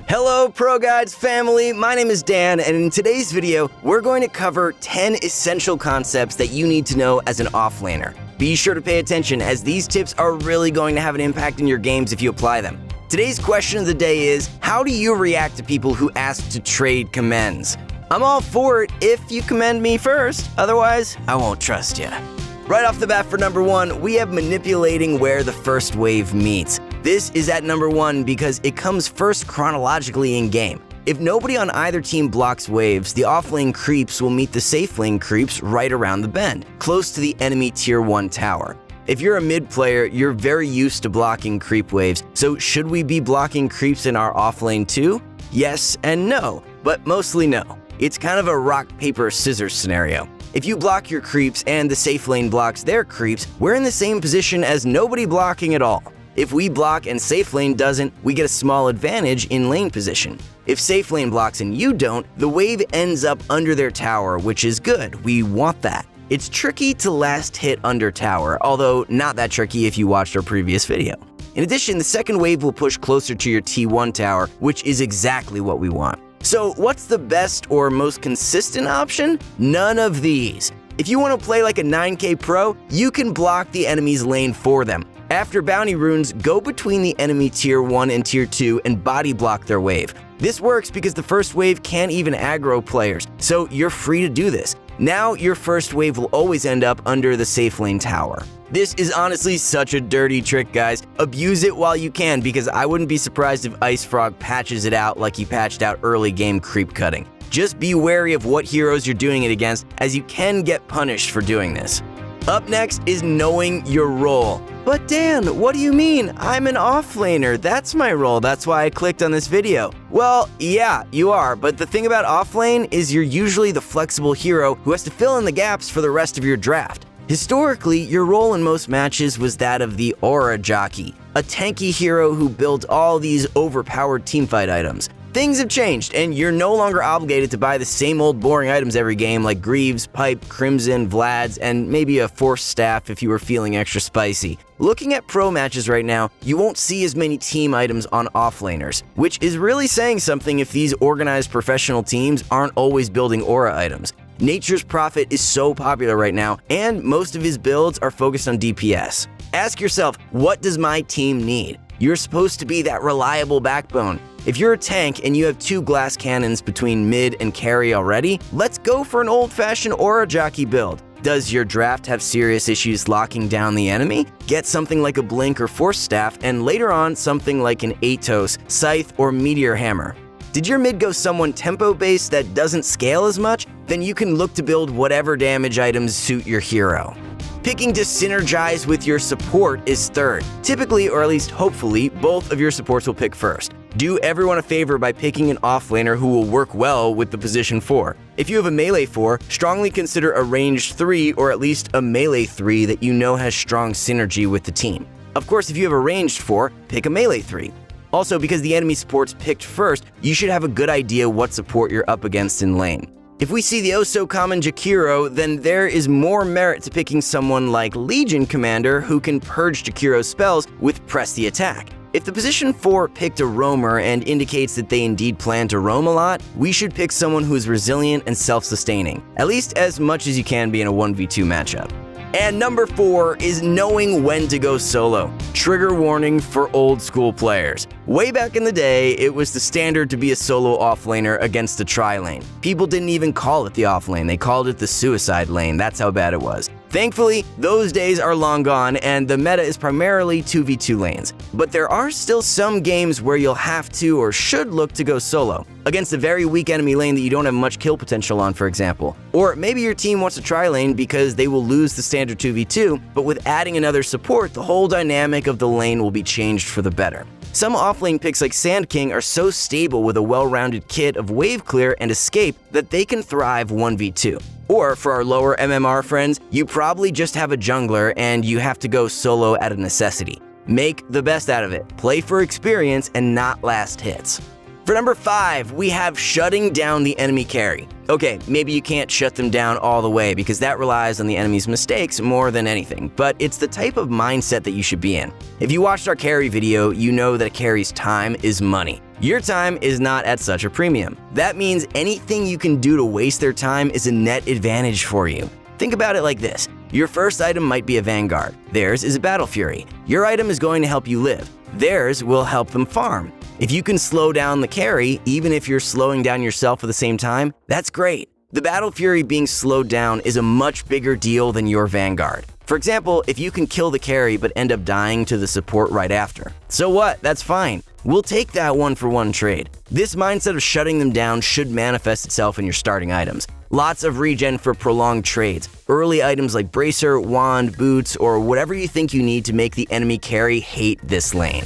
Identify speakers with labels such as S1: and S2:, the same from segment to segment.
S1: Hello Pro Guides family, my name is Dan, and in today's video, we're going to cover 10 essential concepts that you need to know as an offlaner. Be sure to pay attention, as these tips are really going to have an impact in your games if you apply them. Today's question of the day is, how do you react to people who ask to trade commends? I'm all for it if you commend me first, otherwise I won't trust you. Right off the bat for number one, we have manipulating where the first wave meets. This is at number one because it comes first chronologically in game. If nobody on either team blocks waves, the offlane creeps will meet the safe lane creeps right around the bend, close to the enemy tier 1 tower. If you're a mid player, you're very used to blocking creep waves, so should we be blocking creeps in our offlane too? Yes and no, but mostly no. It's kind of a rock, paper, scissors scenario. If you block your creeps and the safe lane blocks their creeps, we're in the same position as nobody blocking at all. If we block and safe lane doesn't, we get a small advantage in lane position. If safe lane blocks and you don't, the wave ends up under their tower, which is good. We want that. It's tricky to last hit under tower, although not that tricky if you watched our previous video. In addition, the second wave will push closer to your T1 tower, which is exactly what we want. So what's the best or most consistent option? None of these. If you want to play like a 9K pro, you can block the enemy's lane for them. After bounty runes, go between the enemy tier 1 and tier 2 and body block their wave. This works because the first wave can't even aggro players, so you're free to do this. Now your first wave will always end up under the safe lane tower. This is honestly such a dirty trick, guys. Abuse it while you can, because I wouldn't be surprised if Ice Frog patches it out like he patched out early game creep cutting. Just be wary of what heroes you're doing it against, as you can get punished for doing this. Up next is knowing your role. But Dan, what do you mean? I'm an offlaner. That's my role. That's why I clicked on this video. Well, yeah, you are, but the thing about offlane is you're usually the flexible hero who has to fill in the gaps for the rest of your draft. Historically, your role in most matches was that of the aura jockey, a tanky hero who built all these overpowered teamfight items. Things have changed, and you're no longer obligated to buy the same old boring items every game like Greaves, Pipe, Crimson, Vlad's, and maybe a Force Staff if you were feeling extra spicy. Looking at pro matches right now, you won't see as many team items on offlaners, which is really saying something if these organized professional teams aren't always building aura items. Nature's Prophet is so popular right now, and most of his builds are focused on DPS. Ask yourself, what does my team need? You're supposed to be that reliable backbone. If you're a tank and you have 2 glass cannons between mid and carry already, let's go for an old-fashioned aura jockey build. Does your draft have serious issues locking down the enemy? Get something like a Blink or Force Staff, and later on something like an Atos, Scythe, or Meteor Hammer. Did your mid go someone tempo-based that doesn't scale as much? Then you can look to build whatever damage items suit your hero. Picking to synergize with your support is third. Typically, or at least hopefully, both of your supports will pick first. Do everyone a favor by picking an offlaner who will work well with the position 4. If you have a melee 4, strongly consider a ranged 3 or at least a melee 3 that you know has strong synergy with the team. Of course, if you have a ranged 4, pick a melee 3. Also, because the enemy support's picked first, you should have a good idea what support you're up against in lane. If we see the oh-so-common Jakiro, then there is more merit to picking someone like Legion Commander who can purge Jakiro's spells with Press the Attack. If the position 4 picked a roamer and indicates that they indeed plan to roam a lot, we should pick someone who is resilient and self-sustaining, at least as much as you can be in a 1v2 matchup. And number 4 is knowing when to go solo. Trigger warning for old school players. Way back in the day, it was the standard to be a solo offlaner against a tri-lane. People didn't even call it the offlane, they called it the suicide lane. That's how bad it was. Thankfully, those days are long gone, and the meta is primarily 2v2 lanes. But there are still some games where you'll have to or should look to go solo, against a very weak enemy lane that you don't have much kill potential on, for example. Or maybe your team wants to tri-lane because they will lose the standard 2v2, but with adding another support, the whole dynamic of the lane will be changed for the better. Some offlane picks like Sand King are so stable with a well-rounded kit of wave clear and escape that they can thrive 1v2. Or for our lower MMR friends, you probably just have a jungler and you have to go solo out of necessity. Make the best out of it, play for experience and not last hits. For number 5, we have shutting down the enemy carry. Okay, maybe you can't shut them down all the way because that relies on the enemy's mistakes more than anything, but it's the type of mindset that you should be in. If you watched our carry video, you know that a carry's time is money. Your time is not at such a premium. That means anything you can do to waste their time is a net advantage for you. Think about it like this. Your first item might be a Vanguard. Theirs is a Battle Fury. Your item is going to help you live. Theirs will help them farm. If you can slow down the carry, even if you're slowing down yourself at the same time, that's great. The Battle Fury being slowed down is a much bigger deal than your Vanguard. For example, if you can kill the carry but end up dying to the support right after. So what? That's fine. We'll take that 1-for-1 trade. This mindset of shutting them down should manifest itself in your starting items. Lots of regen for prolonged trades, early items like Bracer, Wand, Boots, or whatever you think you need to make the enemy carry hate this lane.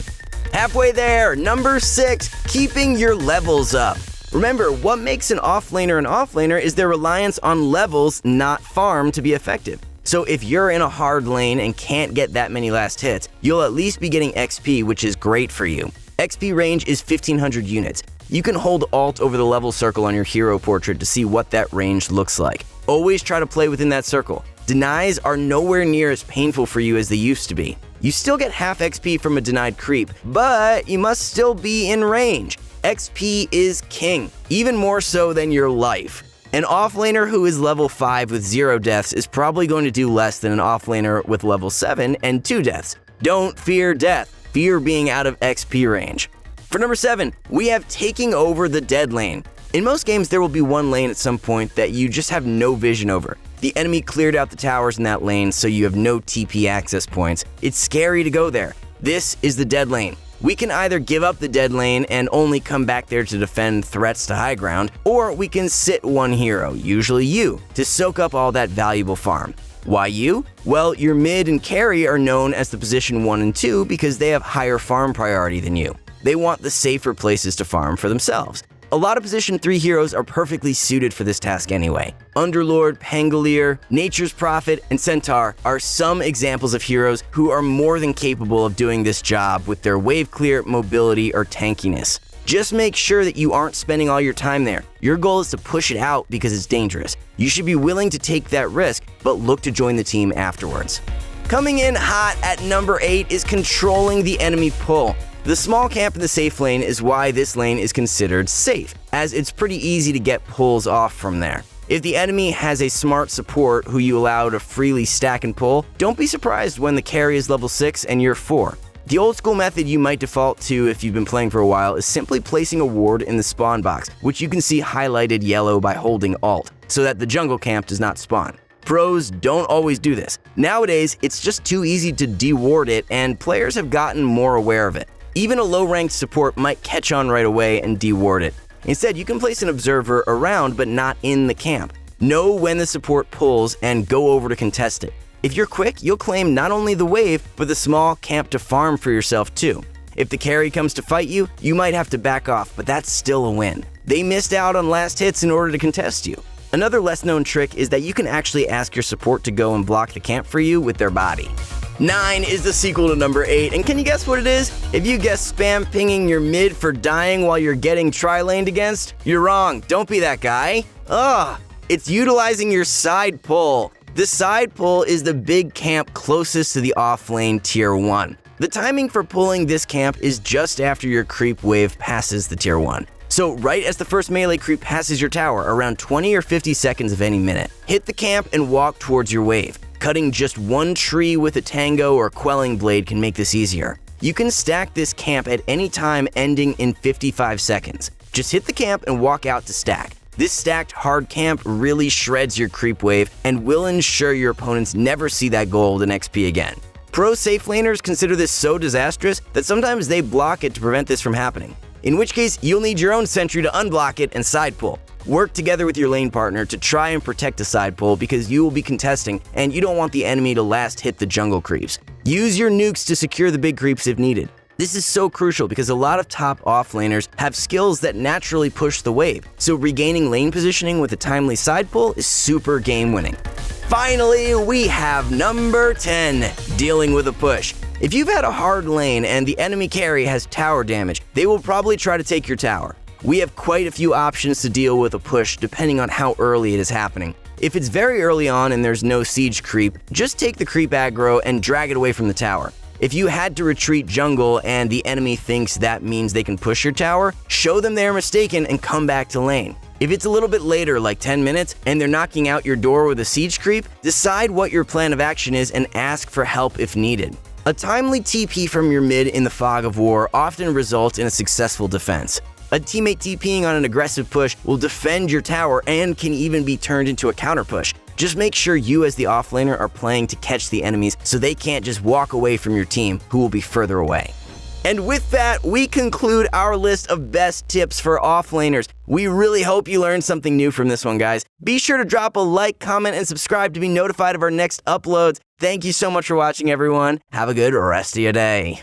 S1: Halfway there, number 6, keeping your levels up. Remember, what makes an offlaner is their reliance on levels, not farm, to be effective. So if you're in a hard lane and can't get that many last hits, you'll at least be getting XP, which is great for you. XP range is 1500 units. You can hold Alt over the level circle on your hero portrait to see what that range looks like. Always try to play within that circle. Denies are nowhere near as painful for you as they used to be. You still get half XP from a denied creep, but you must still be in range. XP is king, even more so than your life. An offlaner who is level 5 with 0 deaths is probably going to do less than an offlaner with level 7 and 2 deaths. Don't fear death, fear being out of XP range. For number 7, we have taking over the dead lane. In most games, there will be one lane at some point that you just have no vision over. The enemy cleared out the towers in that lane, so you have no TP access points. It's scary to go there. This is the dead lane. We can either give up the dead lane and only come back there to defend threats to high ground, or we can sit one hero, usually you, to soak up all that valuable farm. Why you? Well, your mid and carry are known as the position 1 and 2 because they have higher farm priority than you. They want the safer places to farm for themselves. A lot of position 3 heroes are perfectly suited for this task anyway. Underlord, Pangolier, Nature's Prophet, and Centaur are some examples of heroes who are more than capable of doing this job with their wave clear, mobility, or tankiness. Just make sure that you aren't spending all your time there. Your goal is to push it out because it's dangerous. You should be willing to take that risk, but look to join the team afterwards. Coming in hot at number 8 is controlling the enemy pull. The small camp in the safe lane is why this lane is considered safe, as it's pretty easy to get pulls off from there. If the enemy has a smart support who you allow to freely stack and pull, don't be surprised when the carry is level 6 and you're 4. The old school method you might default to if you've been playing for a while is simply placing a ward in the spawn box, which you can see highlighted yellow by holding Alt, so that the jungle camp does not spawn. Pros don't always do this. Nowadays, it's just too easy to deward it, and players have gotten more aware of it. Even a low-ranked support might catch on right away and deward it. Instead, you can place an observer around but not in the camp. Know when the support pulls and go over to contest it. If you're quick, you'll claim not only the wave, but the small camp to farm for yourself too. If the carry comes to fight you, you might have to back off, but that's still a win. They missed out on last hits in order to contest you. Another less-known trick is that you can actually ask your support to go and block the camp for you with their body. 9 is the sequel to number 8, and can you guess what it is? If you guess spam pinging your mid for dying while you're getting tri-laned against, you're wrong. Don't be that guy. It's utilizing your side pull. The side pull is the big camp closest to the offlane tier 1. The timing for pulling this camp is just after your creep wave passes the tier 1. So right as the first melee creep passes your tower, around 20 or 50 seconds of any minute, hit the camp and walk towards your wave. Cutting just one tree with a tango or quelling blade can make this easier. You can stack this camp at any time ending in 55 seconds. Just hit the camp and walk out to stack. This stacked hard camp really shreds your creep wave and will ensure your opponents never see that gold and XP again. Pro safe laners consider this so disastrous that sometimes they block it to prevent this from happening. In which case, you'll need your own sentry to unblock it and side pull. Work together with your lane partner to try and protect the side pull because you will be contesting and you don't want the enemy to last hit the jungle creeps. Use your nukes to secure the big creeps if needed. This is so crucial because a lot of top offlaners have skills that naturally push the wave, so regaining lane positioning with a timely side pull is super game winning. Finally, we have number 10, dealing with a push. If you've had a hard lane and the enemy carry has tower damage, they will probably try to take your tower. we have quite a few options to deal with a push depending on how early it is happening. If it's very early on and there's no siege creep, just take the creep aggro and drag it away from the tower. If you had to retreat jungle and the enemy thinks that means they can push your tower, show them they are mistaken and come back to lane. If it's a little bit later, like 10 minutes, and they're knocking out your door with a siege creep, decide what your plan of action is and ask for help if needed. A timely TP from your mid in the fog of war often results in a successful defense. A teammate TPing on an aggressive push will defend your tower and can even be turned into a counter push. Just make sure you as the offlaner are playing to catch the enemies so they can't just walk away from your team who will be further away. And with that, we conclude our list of best tips for offlaners. We really hope you learned something new from this one, guys. Be sure to drop a like, comment, and subscribe to be notified of our next uploads. Thank you so much for watching, everyone. Have a good rest of your day.